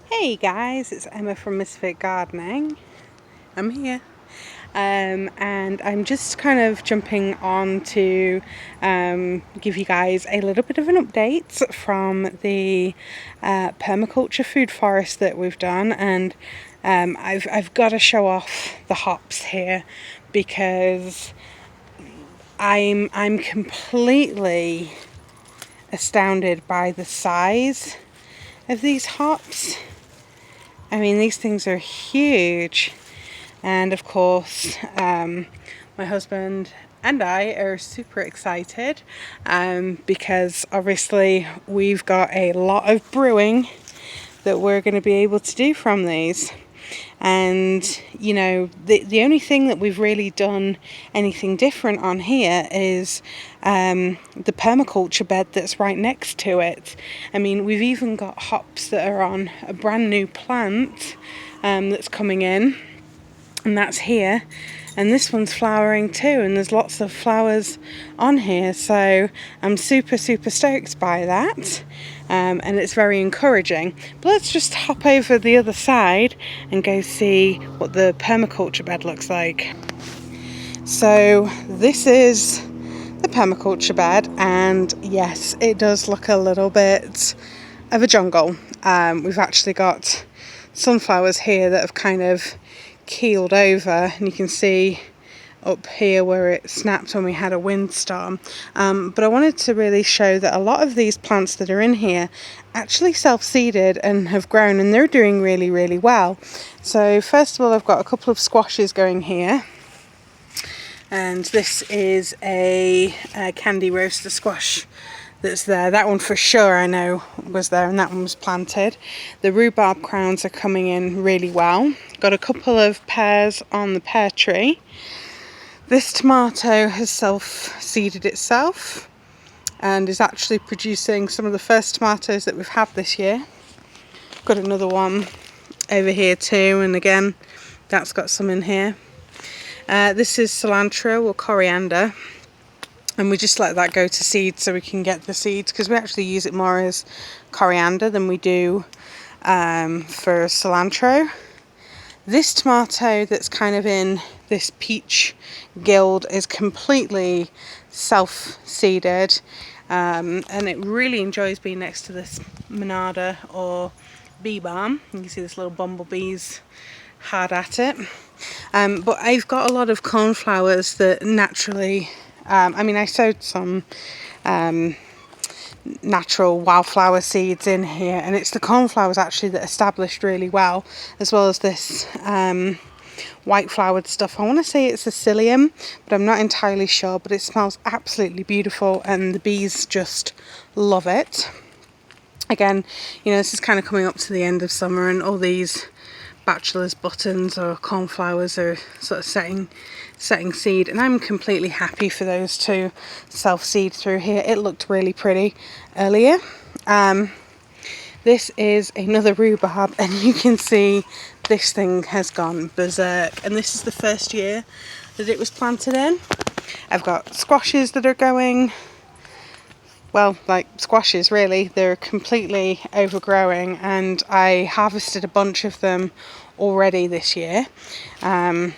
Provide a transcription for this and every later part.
Hey guys, it's Emma from Misfit Gardening. I'm here. And I'm just kind of jumping on to give you guys a little bit of an update from the permaculture food forest that we've done. And I've got to show off the hops here because I'm completely astounded by the size of these hops. I mean, these things are huge. And of course, my husband and I are super excited because obviously we've got a lot of brewing that we're going to be able to do from these. And you know, the only thing that we've really done anything different on here is the permaculture bed that's right next to it. I mean, we've even got hops that are on a brand new plant that's coming in, and that's here, and this one's flowering too, and there's lots of flowers on here, so I'm super stoked by that. And it's very encouraging. But let's just hop over the other side and go see what the permaculture bed looks like. So this is the permaculture bed, and yes, it does look a little bit of a jungle. We've actually got sunflowers here that have kind of keeled over, and you can see up here where it snapped when we had a windstorm. But I wanted to really show that a lot of these plants that are in here actually self-seeded and have grown, and they're doing really well. So first of all, I've got a couple of squashes going here, and this is a candy roaster squash that's there. That one for sure I know was there, and that one was planted. The rhubarb crowns are coming in really well. Got a couple of pears on the pear tree. This tomato has self-seeded itself and is actually producing some of the first tomatoes that we've had this year. Got another one over here too, and again that's got some in here. This is cilantro or coriander, and we just let that go to seed so we can get the seeds, because we actually use it more as coriander than we do for cilantro. This tomato that's kind of in this peach guild is completely self-seeded, and it really enjoys being next to this monarda or bee balm. You can see this little bumblebees hard at it. But I've got a lot of cornflowers that naturally, I mean, I sowed some natural wildflower seeds in here, and it's the cornflowers actually that established really well, as well as this white flowered stuff. I want to say it's a psyllium, but I'm not entirely sure, but it smells absolutely beautiful and the bees just love it. Again, you know, this is kind of coming up to the end of summer, and all these bachelor's buttons or cornflowers are sort of setting seed, and I'm completely happy for those to self-seed through here. It looked really pretty earlier. This is another rhubarb, and you can see this thing has gone berserk, and this is the first year that it was planted in. I've got squashes that are going, well, like squashes really, they're completely overgrowing, and I harvested a bunch of them already this year. And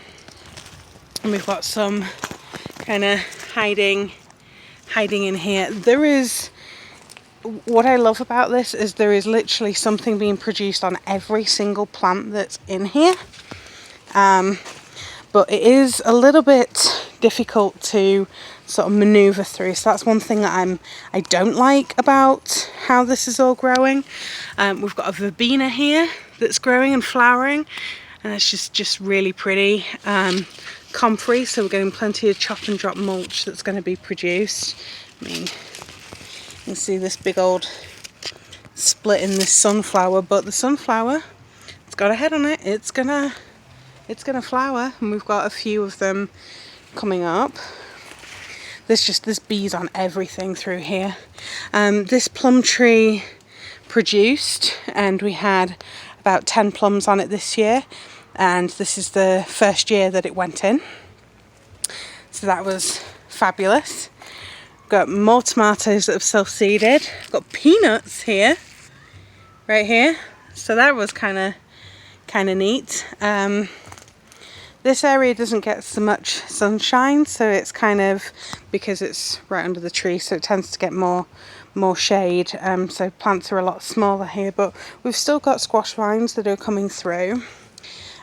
we've got some kind of hiding in here. There is, what I love about this is there is literally something being produced on every single plant that's in here. But it is a little bit difficult to sort of maneuver through, so that's one thing that I don't like about how this is all growing. We've got a verbena here that's growing and flowering, and it's just really pretty. Comfrey, so we're getting plenty of chop and drop mulch that's going to be produced. I mean, you can see this big old split in this sunflower, but the sunflower, it's got a head on it. It's gonna flower, and we've got a few of them coming up. There's bees on everything through here. This plum tree produced, and we had about 10 plums on it this year, and this is the first year that it went in, so that was fabulous. Got more tomatoes that have self-seeded. Got peanuts here, right here. So that was kind of neat. This area doesn't get so much sunshine, so it's kind of, because it's right under the tree, so it tends to get more shade. So plants are a lot smaller here, but we've still got squash vines that are coming through.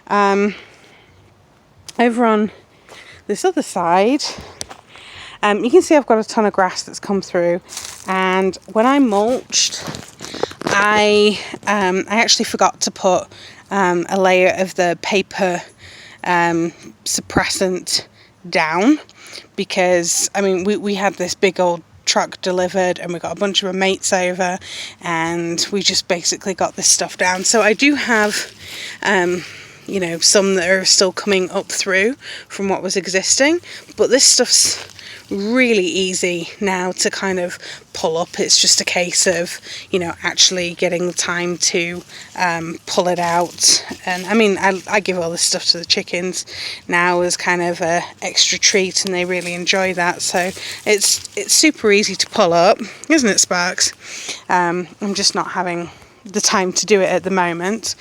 Over on this other side, you can see I've got a ton of grass that's come through, and when I mulched, I actually forgot to put a layer of the paper suppressant down, because I mean we had this big old truck delivered and we got a bunch of our mates over and we just basically got this stuff down. So I do have you know, some that are still coming up through from what was existing, but this stuff's really easy now to kind of pull up. It's just a case of, you know, actually getting the time to pull it out. And I mean, I give all this stuff to the chickens now as kind of a extra treat, and they really enjoy that. So it's super easy to pull up, isn't it, Sparks? I'm just not having the time to do it at the moment.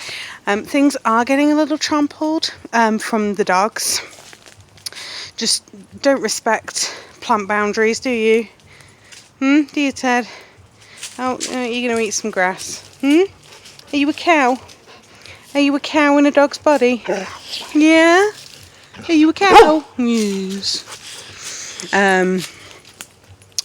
Things are getting a little trampled from the dogs. Just don't respect plant boundaries, do you? Do you, Ted? Oh, you're going to eat some grass. Are you a cow? Are you a cow in a dog's body? Yeah? Are you a cow? Yes.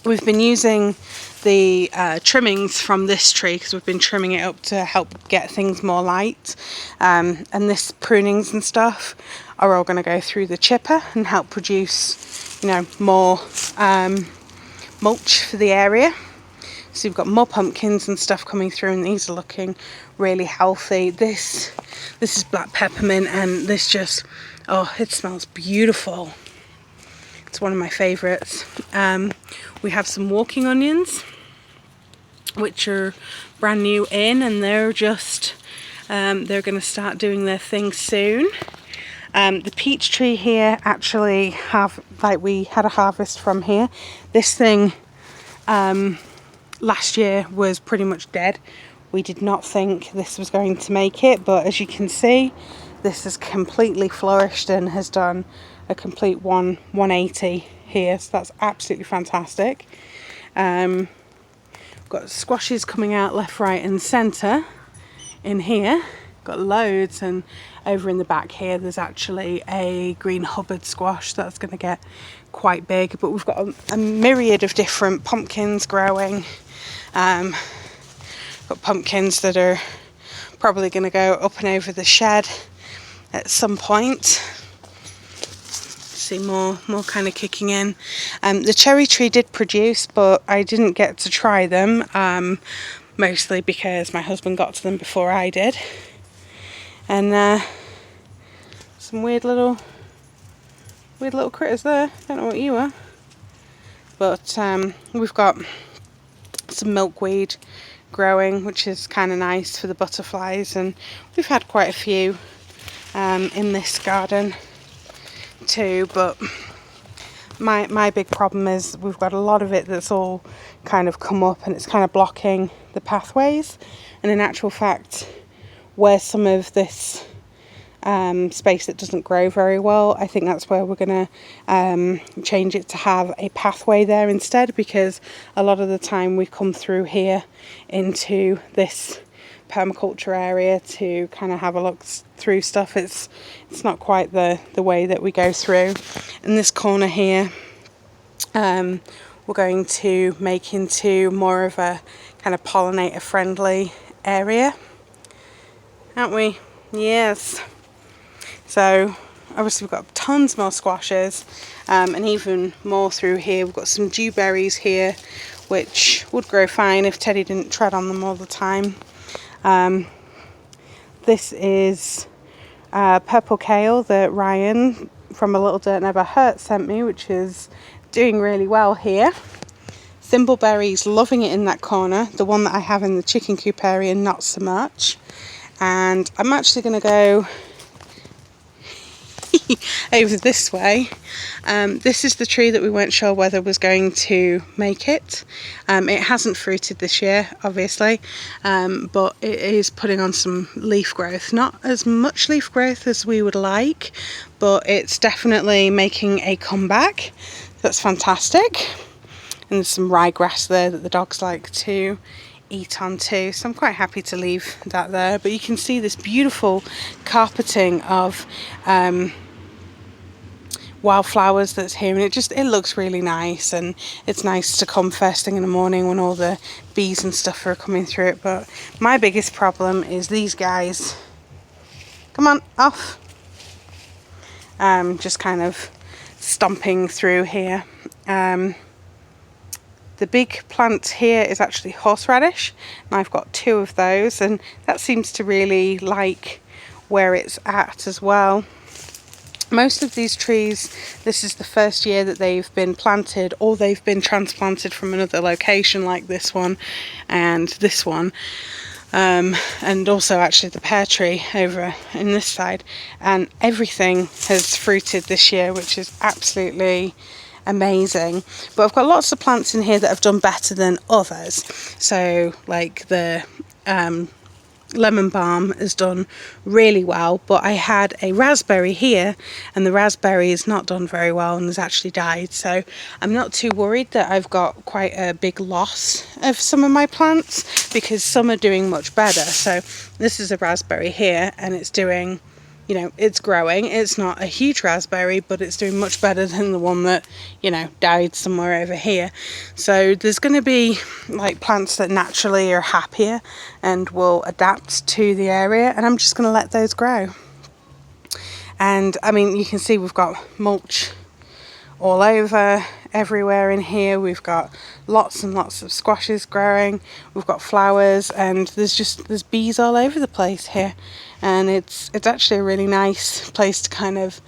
We've been using the trimmings from this tree, because we've been trimming it up to help get things more light, and this prunings and stuff are all going to go through the chipper and help produce, you know, more mulch for the area. So you've got more pumpkins and stuff coming through, and these are looking really healthy. This is black peppermint, and this just, oh, it smells beautiful. It's one of my favourites. We have some walking onions, which are brand new in, and they're just, they're going to start doing their thing soon. The peach tree here actually we had a harvest from here. This thing last year was pretty much dead. We did not think this was going to make it, but as you can see, this has completely flourished and has done a complete 180 here, so that's absolutely fantastic. Got squashes coming out left, right and centre in here. Got loads, and over in the back here there's actually a green Hubbard squash that's going to get quite big, but we've got a myriad of different pumpkins growing. Got pumpkins that are probably going to go up and over the shed at some point. See more kind of kicking in. The cherry tree did produce, but I didn't get to try them, mostly because my husband got to them before I did. And some weird little critters there. Don't know what you are, but we've got some milkweed growing, which is kind of nice for the butterflies, and we've had quite a few in this garden too. But my big problem is we've got a lot of it that's all kind of come up, and it's kind of blocking the pathways. And in actual fact, where some of this space that doesn't grow very well, I think that's where we're going to change it to have a pathway there instead, because a lot of the time we come through here into this permaculture area to kind of have a look through stuff. It's not quite the way that we go through. In this corner here, we're going to make into more of a kind of pollinator friendly area, aren't we? Yes. So obviously we've got tons more squashes, and even more through here. We've got some dewberries here, which would grow fine if Teddy didn't tread on them all the time. This is purple kale that Ryan from A Little Dirt Never Hurt sent me, which is doing really well here. Thimbleberry's loving it in that corner. The one that I have in the chicken coop area, not so much. And I'm actually going to go over this way. This is the tree that we weren't sure whether was going to make it. It hasn't fruited this year, obviously, but it is putting on some leaf growth. Not as much leaf growth as we would like, but it's definitely making a comeback. That's fantastic. And there's some ryegrass there that the dogs like to eat on too, so I'm quite happy to leave that there. But you can see this beautiful carpeting of wildflowers that's here, and it looks really nice, and it's nice to come first thing in the morning when all the bees and stuff are coming through it. But my biggest problem is these guys. Come on, off. Just kind of stomping through here. The big plant here is actually horseradish, and I've got 2 of those, and that seems to really like where it's at as well. Most of these trees, this is the first year that they've been planted, or they've been transplanted from another location, like this one and this one. And also actually the pear tree over in this side, and everything has fruited this year, which is absolutely amazing. But I've got lots of plants in here that have done better than others. So like the lemon balm has done really well, but I had a raspberry here, and the raspberry has not done very well and has actually died. So I'm not too worried that I've got quite a big loss of some of my plants, because some are doing much better. So this is a raspberry here, and it's doing, you know, it's growing. It's not a huge raspberry, but it's doing much better than the one that, you know, died somewhere over here. So there's going to be like plants that naturally are happier and will adapt to the area, and I'm just going to let those grow. And I mean, you can see we've got mulch all over everywhere in here. We've got lots and lots of squashes growing. We've got flowers, and there's bees all over the place here, and it's actually a really nice place to kind of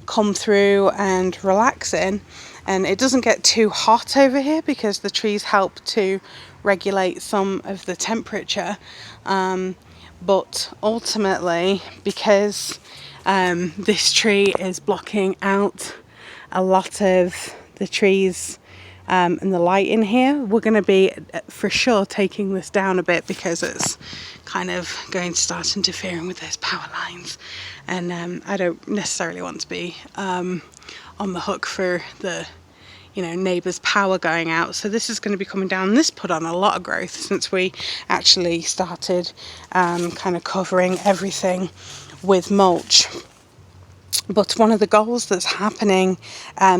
come through and relax in. And it doesn't get too hot over here because the trees help to regulate some of the temperature, but ultimately, because this tree is blocking out a lot of the trees and the light in here, we're going to be for sure taking this down a bit, because it's kind of going to start interfering with those power lines, and I don't necessarily want to be on the hook for the, you know, neighbour's power going out. So this is going to be coming down. This put on a lot of growth since we actually started kind of covering everything with mulch. But one of the goals that's happening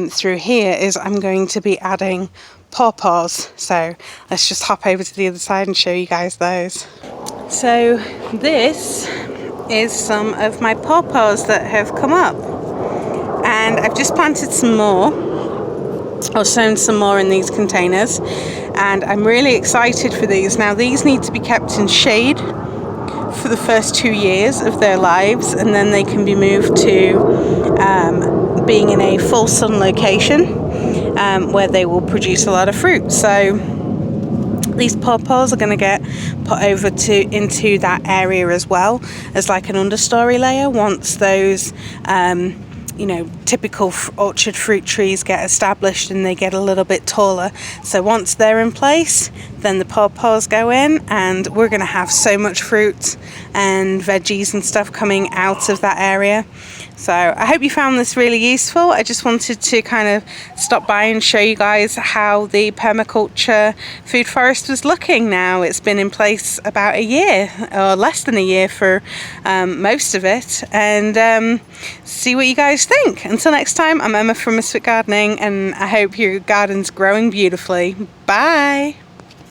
through here is I'm going to be adding pawpaws. So let's just hop over to the other side and show you guys those. So this is some of my pawpaws that have come up, and I've just planted some more, or sown some more in these containers, and I'm really excited for these. Now these need to be kept in shade for the first 2 years of their lives, and then they can be moved to being in a full sun location where they will produce a lot of fruit. So these pawpaws are going to get put over into that area as well as like an understory layer once those you know, typical orchard fruit trees get established and they get a little bit taller. So once they're in place, then the pawpaws go in, and we're going to have so much fruit and veggies and stuff coming out of that area. So I hope you found this really useful. I just wanted to kind of stop by and show you guys how the permaculture food forest was looking now. It's been in place about a year, or less than a year for most of it, and see what you guys think. Until next time, I'm Emma from Misfit Gardening, and I hope your garden's growing beautifully. Bye!